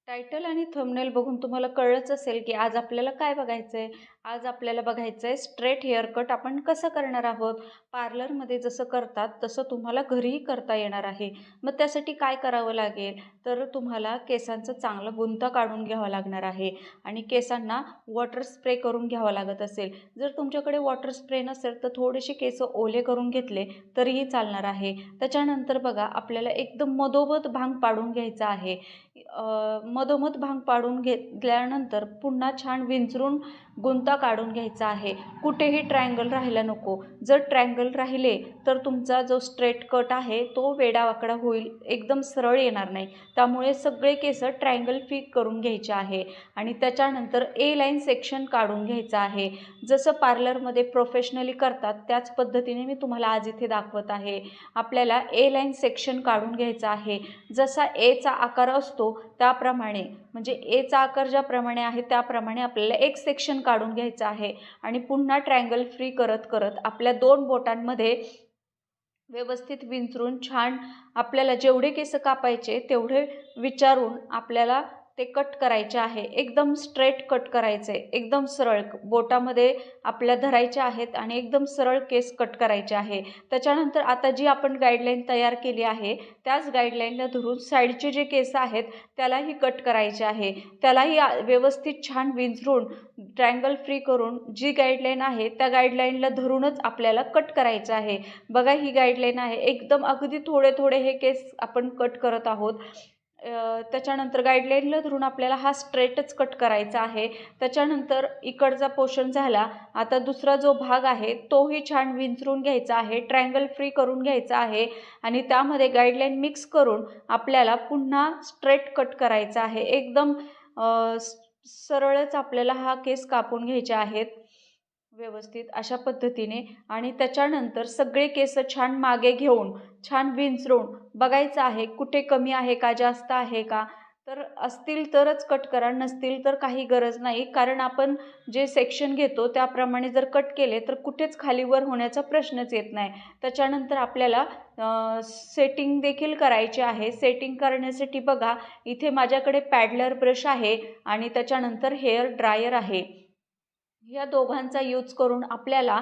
Title आणि thumbnail बघून तुम्हाला कळलंच असेल की आज आपल्याला काय बघायचंय. आज आपल्याला बघायचंय स्ट्रेट हेअर कट आपण कसं करणार आहोत. पार्लरमध्ये जसं करतात तसं तुम्हाला घरीही करता येणार आहे. मग त्यासाठी काय करावं लागेल, तर तुम्हाला केसांचा चांगला गुंता काढून घ्यावा लागणार आहे आणि केसांना वॉटर स्प्रे करून घ्यावा लागत असेल. जर तुमच्याकडे वॉटर स्प्रे नसेल तर थोडेसे केस ओले करून घेतले तरीही चालणार आहे. त्याच्यानंतर बघा, आपल्याला एकदम मधोमध भांग पाडून घ्यायचा आहे. मधोमध भांग पाडून घेतल्यानंतर पुन्हा छान विंचरून गुंता काढून घ्यायचा आहे. कुठेही ट्रायंगल राहायला नको. जर ट्रायंगल राहिले तर तुमचा जो स्ट्रेट कट आहे तो वेडावाकडा होईल, एकदम सरळ येणार नाही. त्यामुळे सगळे केस ट्रायंगल फिट करून घ्यायचे आहे आणि त्याच्यानंतर ए लाईन सेक्शन काढून घ्यायचं आहे. जसं पार्लरमध्ये प्रोफेशनली करतात त्याच पद्धतीने मी तुम्हाला आज इथे दाखवत आहे. आपल्याला ए लाईन सेक्शन काढून घ्यायचा आहे. जसा एचा आकार असतो त्याप्रमाणे, म्हणजे एचा आकार ज्याप्रमाणे आहे त्याप्रमाणे आपल्याला एक सेक्शन काढून घ्यायचं आहे आणि पुन्हा ट्रायंगल फ्री करत करत आपल्या दोन बोटांमध्ये व्यवस्थित विंचरून छान आपल्याला जेवढे केस कापायचे तेवढे विचारून आपल्याला ते कट करायचे आहे. एकदम स्ट्रेट कट करायचे, एकदम सरळ बोटामध्ये आपल्या धरायचे आहेत आणि एकदम सरळ केस कट करायचे आहे. त्याच्यानंतर आता जी आपण गाईडलाईन तयार केली आहे त्याच गाईडलाईनला धरून साईडचे जे केस आहेत त्यालाही कट करायचे आहे. त्यालाही व्यवस्थित छान विंचरून ट्रायंगल फ्री करून जी गाईडलाईन आहे त्या गाईडलाईनला धरूनच आपल्याला कट करायचं आहे. बघा, ही गाईडलाईन आहे. एकदम अगदी थोडे थोडे हे केस आपण कट करत आहोत. त्याच्यानंतर गाईडलाईनला धरून आपल्याला हा स्ट्रेटच कट करायचा आहे. त्याच्यानंतर इकडचा पोर्शन झाला. आता दुसरा जो भाग आहे तोही छान विंचरून घ्यायचा आहे, ट्रायंगल फ्री करून घ्यायचा आहे आणि त्यामध्ये गाईडलाईन मिक्स करून आपल्याला पुन्हा स्ट्रेट कट करायचा आहे. एकदम सरळच आपल्याला हा केस कापून घ्यायचे आहेत व्यवस्थित अशा पद्धतीने. आणि त्याच्यानंतर सगळे केस छान मागे घेऊन छान विंचरून बघायचं आहे कुठे कमी आहे का, जास्त आहे का. तर असतील तरच कट करा, नसतील तर काही गरज नाही. कारण आपण जे सेक्शन घेतो त्याप्रमाणे जर कट केले तर कुठेच खालीवर होण्याचा प्रश्नच येत नाही. त्याच्यानंतर आपल्याला सेटिंग देखील करायची आहे. सेटिंग करण्यासाठी बघा, इथे माझ्याकडे पॅडलर ब्रश आहे आणि त्याच्यानंतर हेअर ड्रायर आहे. या दोघांचा यूज करून आपल्याला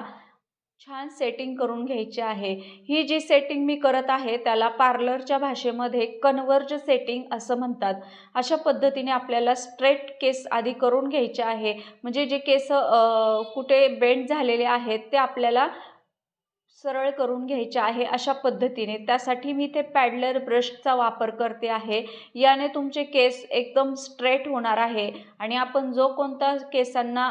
छान सेटिंग करून घ्यायची आहे. ही जी सेटिंग मी करत आहे त्याला पार्लरच्या भाषेमध्ये कन्वर्ज सेटिंग असं म्हणतात. अशा पद्धतीने आपल्याला स्ट्रेट केस आधी करून घ्यायचे आहे. म्हणजे जे केस कुठे बेंड झालेले आहेत ते आपल्याला सरळ करून घ्यायचे आहे अशा पद्धतीने. त्यासाठी मी ते पॅडलर ब्रशचा वापर करते आहे. याने तुमचे केस एकदम स्ट्रेट होणार आहे आणि आपण जो कोणता केसांना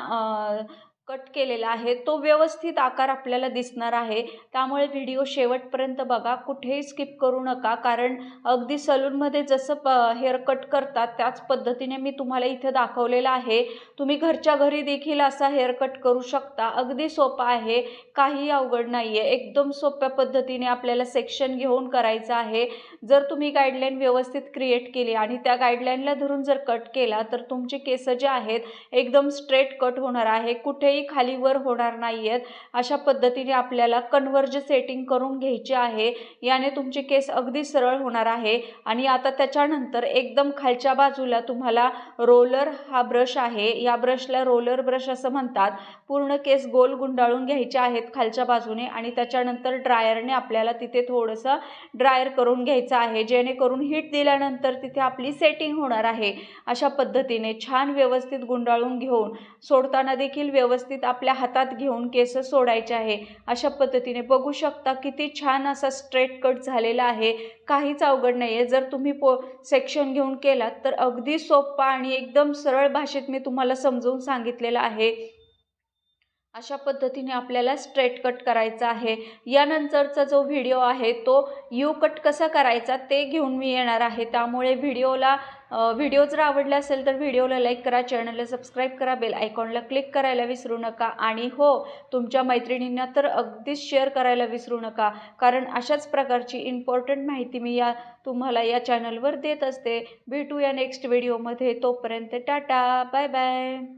कट केलेला आहे तो व्यवस्थित आकार आपल्याला दिसणार आहे. त्यामुळे व्हिडिओ शेवटपर्यंत बघा, कुठेही स्किप करू नका. कारण अगदी सलूनमध्ये जसं हेअर कट करतात त्याच पद्धतीने मी तुम्हाला इथे दाखवलेलं आहे. तुम्ही घरच्या घरी देखील असा हेअर कट करू शकता. अगदी सोपा आहे, काही अवघड नाही आहे. एकदम सोप्या पद्धतीने आपल्याला सेक्शन घेऊन करायचं आहे. जर तुम्ही गाईडलाईन व्यवस्थित क्रिएट केली आणि त्या गाईडलाईनला धरून जर कट केला तर तुमचे केस जे आहेत एकदम स्ट्रेट कट होणार आहे, कुठेही खाली वर होणार नाही आहेत. अशा पद्धतीने आपल्याला कन्वर्ज सेटिंग करून घ्यायची आहे. याने तुमचे केस अगदी सरळ होणार आहे. आणि आता त्याच्यानंतर एकदम खालच्या बाजूला तुम्हाला रोलर हा ब्रश आहे. या ब्रशला रोलर ब्रश असं म्हणतात. पूर्ण केस गोल गुंडाळून घ्यायचे आहेत खालच्या बाजूने आणि त्याच्यानंतर ड्रायरने आपल्याला तिथे थोडंसं ड्रायर करून घ्यायचं आहे, जेणेकरून हीट दिल्यानंतर तिथे आपली सेटिंग होणार आहे. अशा पद्धतीने छान व्यवस्थित गुंडाळून घेऊन सोडताना देखील व्यवस्थित आपल्या हातात घेऊन केस सोडायचे आहे. अशा पद्धतीने बघू शकता किती छान असा स्ट्रेट कट झालेला आहे. काहीच अवघड नाही आहे. जर तुम्ही सेक्शन घेऊन केलात तर अगदी सोपा आणि एकदम सरळ भाषेत मी तुम्हाला समजावून सांगितलेलं आहे. अशा पद्धतीने आपल्याला स्ट्रेट कट करायचा आहे. यानंतरचा जो व्हिडिओ आहे तो यू कट कसा करायचा ते घेऊन मी येणार आहे. त्यामुळे व्हिडिओ जर आवडला असेल तर व्हिडिओला लाईक करा, चॅनलला सबस्क्राईब करा, बेल आयकॉनला क्लिक करायला विसरू नका आणि हो, तुमच्या मैत्रिणींना तर अगदीच शेअर करायला विसरू नका. कारण अशाच प्रकारची इम्पॉर्टंट माहिती मी तुम्हाला या चॅनलवर देत असते. भेटूया नेक्स्ट व्हिडिओमध्ये. तोपर्यंत टाटा, बाय बाय.